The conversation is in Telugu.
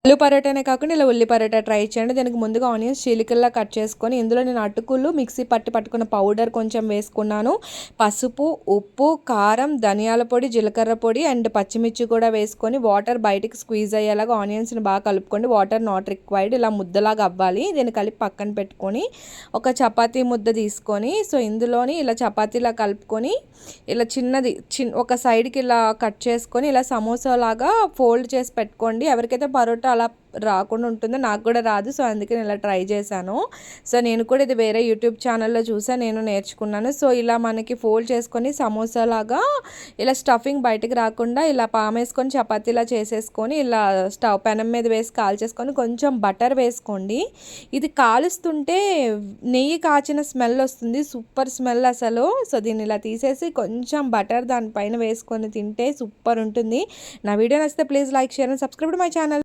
ఆలు పరోటానే కాకుండా ఇలా ఉల్లి పరోటా ట్రై చేయండి. దానికి ముందుగా ఆనియన్స్ చీలికల్లా కట్ చేసుకొని ఇందులో నేను అటుకులు మిక్సీ పట్టుకున్న పౌడర్ కొంచెం వేసుకున్నాను. పసుపు, ఉప్పు, కారం, ధనియాల పొడి, జీలకర్ర పొడి అండ్ పచ్చిమిర్చి కూడా వేసుకొని వాటర్ బయటికి స్క్వీజ్ అయ్యేలాగా ఆనియన్స్ని బాగా కలుపుకోండి. Water not required. ఇలా ముద్దలాగా అవ్వాలి. దీన్ని కలిపి పక్కన పెట్టుకొని ఒక చపాతీ ముద్ద తీసుకొని సో ఇందులోని ఇలా చపాతీలా కలుపుకొని ఇలా ఒక సైడ్కి ఇలా కట్ చేసుకొని ఇలా సమోసాలాగా ఫోల్డ్ చేసి పెట్టుకోండి. ఎవరికైతే పరోటా అలా రాకుండా ఉంటుందో, నాకు కూడా రాదు, సో అందుకే నేను ఇలా ట్రై చేశాను. సో నేను కూడా ఇది వేరే యూట్యూబ్ ఛానల్లో చూసాను, నేను నేర్చుకున్నాను. సో ఇలా మనకి ఫోల్డ్ చేసుకొని సమోసాలాగా ఇలా స్టఫింగ్ బయటకు రాకుండా ఇలా పామేసుకొని చపాతీలా చేసేసుకొని ఇలా స్టవ్ పెనం మీద వేసి కాల్చేసుకొని కొంచెం బటర్ వేసుకోండి. ఇది కాలుస్తుంటే నెయ్యి కాచిన స్మెల్ వస్తుంది, సూపర్ స్మెల్ అసలు. సో దీన్ని ఇలా తీసేసి కొంచెం బటర్ దానిపైన వేసుకొని తింటే సూపర్ ఉంటుంది. నా వీడియో నచ్చితే please like, share and subscribe to my channel.